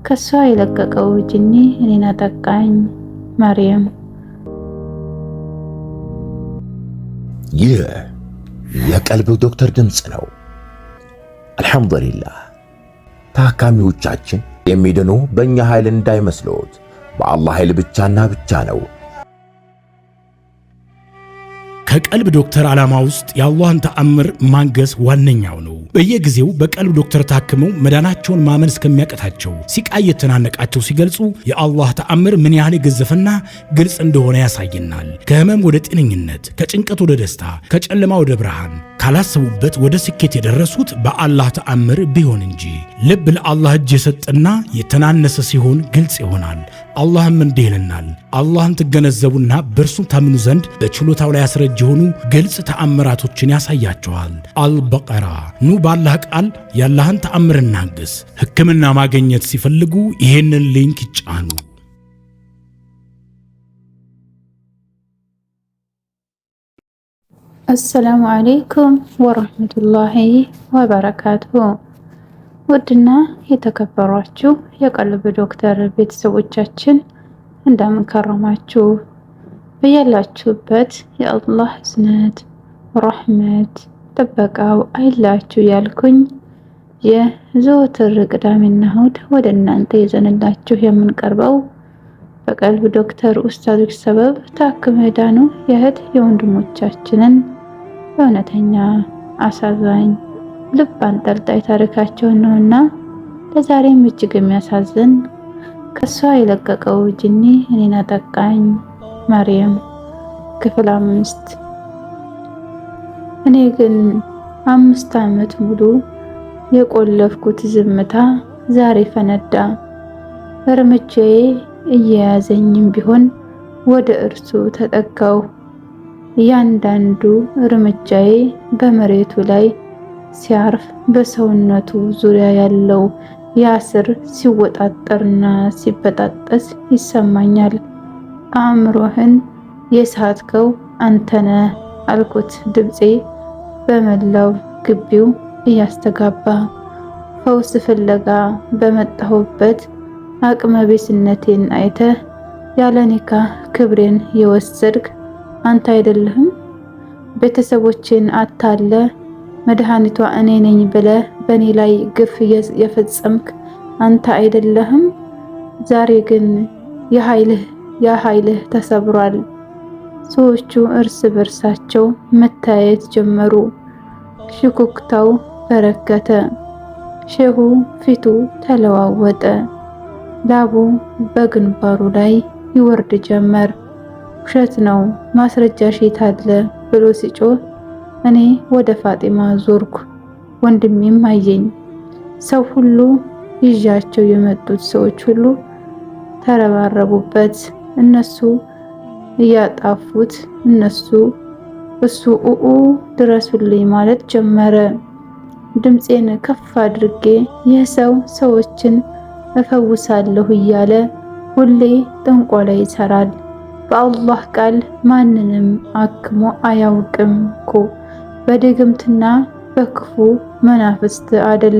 ከሷ የለቀቀው ጅኒ እኔን አጠቃኝ። መርየም። ይህ የቀልብ ዶክተር ድምጽ ነው። አልሐምዱሊላህ። ታካሚዎቻችን የሚድኑ በእኛ ኃይል እንዳይመስሎት በአላህ ኃይል ብቻና ብቻ ነው። ከቀልብ ዶክተር ዓላማ ውስጥ የአላህን ተአምር ማንገስ ዋነኛው ነው። በየጊዜው በቀልብ ዶክተር ታክመው መዳናቸውን ማመን እስከሚያቀታቸው ሲቃይ የተናነቃቸው ሲገልጹ የአላህ ተአምር ምን ያህል የገዘፈና ግልጽ እንደሆነ ያሳየናል። ከህመም ወደ ጤነኝነት፣ ከጭንቀት ወደ ደስታ፣ ከጨለማ ወደ ብርሃን፣ ካላሰቡበት ወደ ስኬት የደረሱት በአላህ ተአምር ቢሆን እንጂ። ልብ ለአላህ እጅ የሰጠና የተናነሰ ሲሆን ግልጽ ይሆናል። አላህም እንዲህ ይለናል፣ አላህን ትገነዘቡና በእርሱም ታምኑ ዘንድ በችሎታው ላይ ያስረጅ የሆኑ ግልጽ ተአምራቶችን ያሳያቸዋል። አልበቀራ። ኑ ባላህ ቃል ያላህን ተአምር እናግስ። ሕክምና ማግኘት ሲፈልጉ ይሄንን ሊንክ ይጫኑ። አሰላሙ አለይኩም ወራህመቱላሂ ወበረካቱሁ። ውድና የተከበሯችሁ የቀልብ ዶክተር ቤተሰቦቻችን እንደምን ከረማችሁ? በያላችሁበት የአላህ እዝነት ረህመት ጥበቃው አይላችሁ ያልኩኝ የዘወትር ቅዳሜና እሁድ ወደ እናንተ ይዘንላችሁ የምንቀርበው በቀልብ ዶክተር ኡስታዞች ሰበብ ታክመው የዳኑ የእህት የወንድሞቻችንን እውነተኛ አሳዛኝ ልብ አንጠልጣይ ታሪካቸውን ነውና ለዛሬም እጅግ የሚያሳዝን ከሷ የለቀቀው ጅኒ እኔን አጠቃኝ። መርየም ክፍል 5። እኔ ግን 5 ዓመት ሙሉ የቆለፍኩት ዝምታ ዛሬ ፈነዳ። እርምጃዬ እየያዘኝም ቢሆን ወደ እርሱ ተጠጋው። እያንዳንዱ እርምጃዬ በመሬቱ ላይ ሲያርፍ በሰውነቱ ዙሪያ ያለው ያስር ሲወጣጠርና ሲበጣጠስ ይሰማኛል። አእምሮህን የሳትከው አንተነ አልኩት፣ ድምፄ በመላው ግቢው እያስተጋባ። ፈውስ ፍለጋ በመጣሁበት አቅመቢስነቴን አይተህ ያለ ኒካህ ክብሬን የወሰድክ አንተ አይደለህም? ቤተሰቦቼን አታለ መድኃኒቷ እኔ ነኝ ብለህ በእኔ ላይ ግፍ የፈጸምክ አንተ አይደለህም? ዛሬ ግን የኃይልህ ተሰብሯል። ሰዎቹ እርስ በርሳቸው መታየት ጀመሩ። ሽኩክታው በረከተ። ሼሁ ፊቱ ተለዋወጠ። ላቡ በግንባሩ ላይ ይወርድ ጀመር። ውሸት ነው፣ ማስረጃሽ የት አለ ብሎ ሲጮህ እኔ ወደ ፋጢማ ዞርኩ። ወንድሜም አየኝ። ሰው ሁሉ ይዣቸው የመጡት ሰዎች ሁሉ ተረባረቡበት። እነሱ እያጣፉት እሱ ኡኡ ድረሱልኝ ማለት ጀመረ። ድምፄን ከፍ አድርጌ ይህ ሰው ሰዎችን እፈውሳለሁ እያለ ሁሌ ጥንቆላ ይሰራል። በአላህ ቃል ማንንም አክሞ አያውቅም እኮ። በድግምትና በክፉ መናፍስት አደል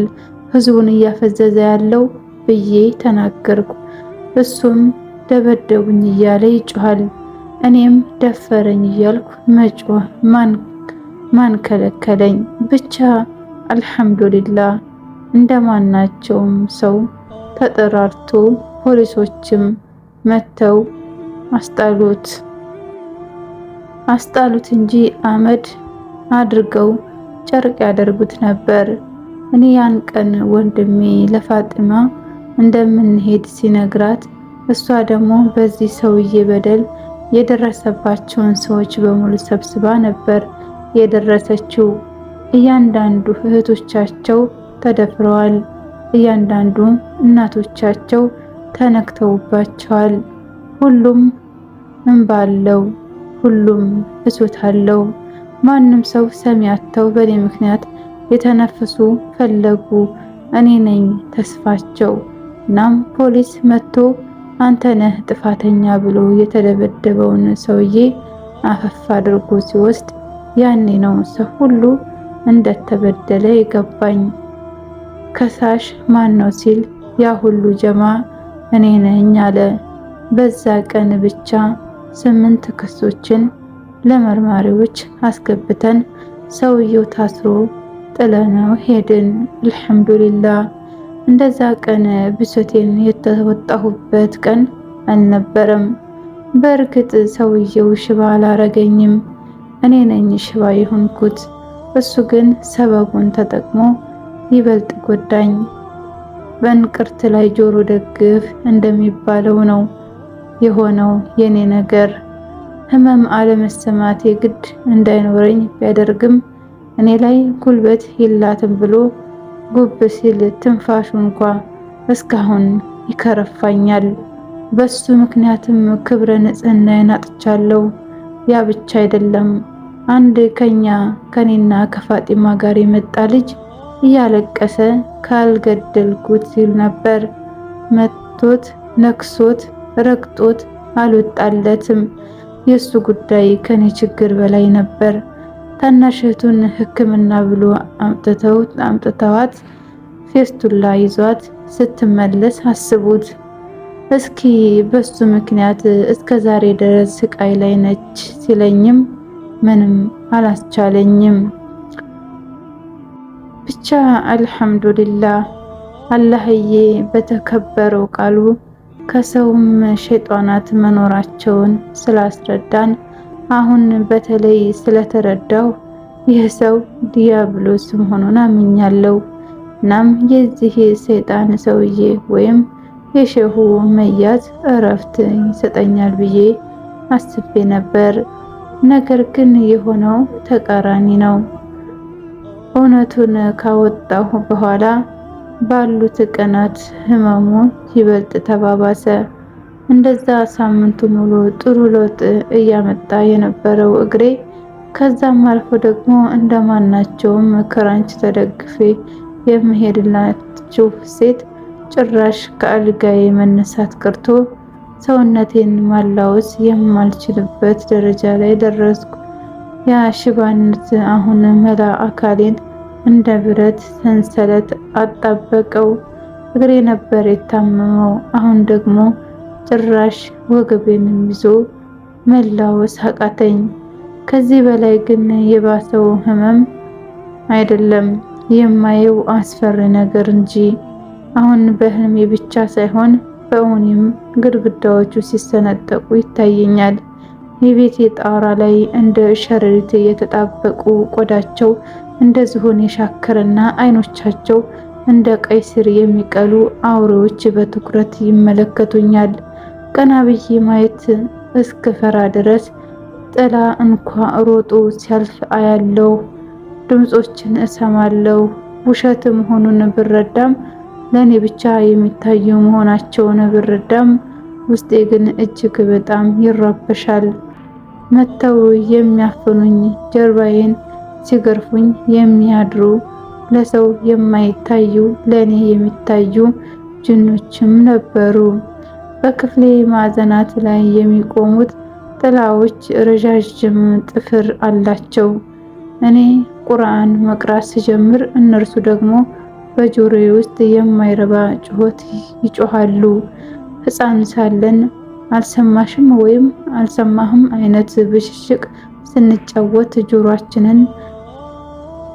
ህዝቡን እያፈዘዘ ያለው ብዬ ተናገርኩ። እሱም ደበደቡኝ እያለ ይጮሃል። እኔም ደፈረኝ እያልኩ መጮህ ማን ከለከለኝ? ብቻ አልሐምዱሊላህ እንደማናቸውም ሰው ተጠራርቶ ፖሊሶችም መተው አስጣሉት እንጂ አመድ አድርገው ጨርቅ ያደርጉት ነበር። እኔ ያን ቀን ወንድሜ ለፋጢማ እንደምንሄድ ሲነግራት እሷ ደግሞ በዚህ ሰውዬ በደል የደረሰባቸውን ሰዎች በሙሉ ሰብስባ ነበር የደረሰችው። እያንዳንዱ እህቶቻቸው ተደፍረዋል። እያንዳንዱ እናቶቻቸው ተነክተውባቸዋል። ሁሉም እንባለው፣ ሁሉም እሶት አለው። ማንም ሰው ሰሚ አጥተው በኔ ምክንያት የተነፈሱ ፈለጉ። እኔ ነኝ ተስፋቸው። እናም ፖሊስ መጥቶ አንተ ነህ ጥፋተኛ ብሎ የተደበደበውን ሰውዬ አፈፍ አድርጎ ሲወስድ ያኔ ነው ሰው ሁሉ እንደተበደለ የገባኝ። ከሳሽ ማን ነው ሲል ያ ሁሉ ጀማ እኔ ነኝ አለ። በዛ ቀን ብቻ 8 ክሶችን ለመርማሪዎች አስገብተን ሰውየው ታስሮ ጥለነው ሄድን። አልሐምዱሊላህ። እንደዛ ቀን ብሶቴን የተወጣሁበት ቀን አልነበረም። በእርግጥ ሰውየው ሽባ አላረገኝም፣ እኔ ነኝ ሽባ የሆንኩት። እሱ ግን ሰበቡን ተጠቅሞ ይበልጥ ጎዳኝ። በእንቅርት ላይ ጆሮ ደግፍ እንደሚባለው ነው የሆነው የኔ ነገር። ህመም አለመሰማቴ ግድ እንዳይኖረኝ ቢያደርግም እኔ ላይ ጉልበት የላትም ብሎ ጉብ ሲል ትንፋሹ እንኳ እስካሁን ይከረፋኛል። በሱ ምክንያትም ክብረ ንጽህናዬን አጥቻለሁ። ያ ብቻ አይደለም፣ አንድ ከኔና ከፋጢማ ጋር የመጣ ልጅ እያለቀሰ ካልገደልኩት ሲል ነበር። መቶት ነክሶት ረግጦት አልወጣለትም። የሱ ጉዳይ ከኔ ችግር በላይ ነበር። ታናሽ እህቱን ሕክምና ብሎ አምጥተዋት ፌስቱላ ይዟት ስትመለስ አስቡት እስኪ። በሱ ምክንያት እስከ ዛሬ ድረስ ስቃይ ላይ ነች ሲለኝም ምንም አላስቻለኝም። ብቻ አልሐምዱሊላህ አላህዬ በተከበረው ቃሉ ከሰውም ሸይጣናት መኖራቸውን ስላስረዳን አሁን በተለይ ስለተረዳው ይህ ሰው ዲያብሎስ መሆኑን አምኛለሁ። እናም የዚህ ሰይጣን ሰውዬ ወይም የሸሁ መያዝ እረፍት ይሰጠኛል ብዬ አስቤ ነበር። ነገር ግን የሆነው ተቃራኒ ነው። እውነቱን ካወጣሁ በኋላ ባሉት ቀናት ህመሙ ይበልጥ ተባባሰ። እንደዛ ሳምንቱ ሙሉ ጥሩ ለውጥ እያመጣ የነበረው እግሬ ከዛም አልፎ ደግሞ እንደማናቸውም ክራንች ተደግፌ የምሄድላችሁ ሴት ጭራሽ ከአልጋዬ መነሳት ቀርቶ ሰውነቴን ማላወስ የማልችልበት ደረጃ ላይ ደረስኩ። ያ ሽባነት አሁን መላ አካሌን እንደ ብረት ሰንሰለት አጣበቀው። እግሬ ነበር የታመመው፣ አሁን ደግሞ ጭራሽ ወገቤን ይዞ መላወስ አቃተኝ። ከዚህ በላይ ግን የባሰው ህመም አይደለም የማየው አስፈሪ ነገር እንጂ። አሁን በህልሜ ብቻ ሳይሆን በእውኔም ግድግዳዎቹ ሲሰነጠቁ ይታየኛል። የቤቴ ጣራ ላይ እንደ ሸረሪት የተጣበቁ ቆዳቸው እንደ ዝሆን የሻከረና አይኖቻቸው እንደ ቀይ ስር የሚቀሉ አውሬዎች በትኩረት ይመለከቱኛል። ቀና ብዬ ማየት እስክፈራ ድረስ ጥላ እንኳ ሮጦ ሲያልፍ አያለው። ድምጾችን እሰማለሁ። ውሸት መሆኑን ብረዳም ለኔ ብቻ የሚታዩ መሆናቸውን ብረዳም ውስጤ ግን እጅግ በጣም ይረበሻል። መተው የሚያፍኑኝ፣ ጀርባዬን ሲገርፉኝ የሚያድሩ ለሰው የማይታዩ ለኔ የሚታዩ ጅኖችም ነበሩ። በክፍሌ ማዕዘናት ላይ የሚቆሙት ጥላዎች ረዣዥም ጥፍር አላቸው። እኔ ቁርአን መቅራት ስጀምር እነርሱ ደግሞ በጆሮዬ ውስጥ የማይረባ ጩኸት ይጮሃሉ። ሕፃን ሳለን አልሰማሽም ወይም አልሰማህም አይነት ብሽሽቅ ስንጫወት ጆሮአችንን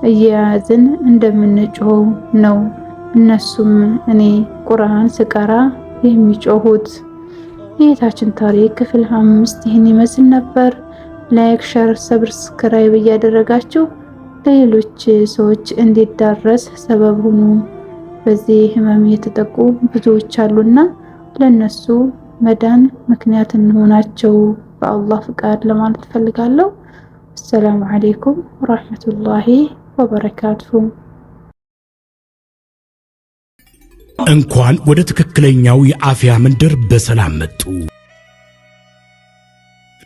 እየያዝን እንደምንጮኸው ነው እነሱም እኔ ቁርአን ስቀራ የሚጮሁት። የታችን ታሪክ ክፍል 5 ይህን ይመስል ነበር። ላይክ፣ ሸር፣ ሰብስክራይብ እያደረጋችሁ ለሌሎች ሰዎች እንዲዳረስ ሰበብ ሁኑ። በዚህ ህመም የተጠቁ ብዙዎች አሉና ለነሱ መዳን ምክንያት እንሆናቸው በአላህ ፍቃድ ለማለት ፈልጋለሁ። አሰላሙ አለይኩም ወራህመቱላሂ ወበረካቱሁ። እንኳን ወደ ትክክለኛው የአፍያ መንደር በሰላም መጡ።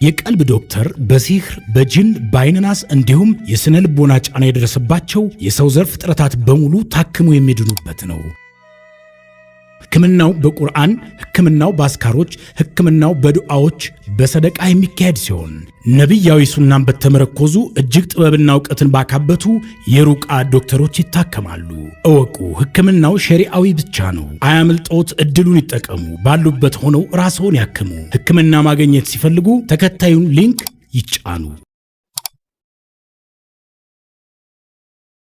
የቀልብ ዶክተር በሲህር በጅን በአይንናስ እንዲሁም የስነ ልቦና ጫና የደረሰባቸው የሰው ዘር ፍጥረታት በሙሉ ታክሞ የሚድኑበት ነው። ሕክምናው በቁርአን፣ ሕክምናው በአስካሮች፣ ሕክምናው በዱዓዎች በሰደቃ የሚካሄድ ሲሆን ነቢያዊ ሱናን በተመረኮዙ እጅግ ጥበብና እውቀትን ባካበቱ የሩቃ ዶክተሮች ይታከማሉ። እወቁ፣ ሕክምናው ሸሪዓዊ ብቻ ነው። አያምልጦት፣ እድሉን ይጠቀሙ። ባሉበት ሆነው ራስዎን ያክሙ። ሕክምና ማግኘት ሲፈልጉ ተከታዩን ሊንክ ይጫኑ።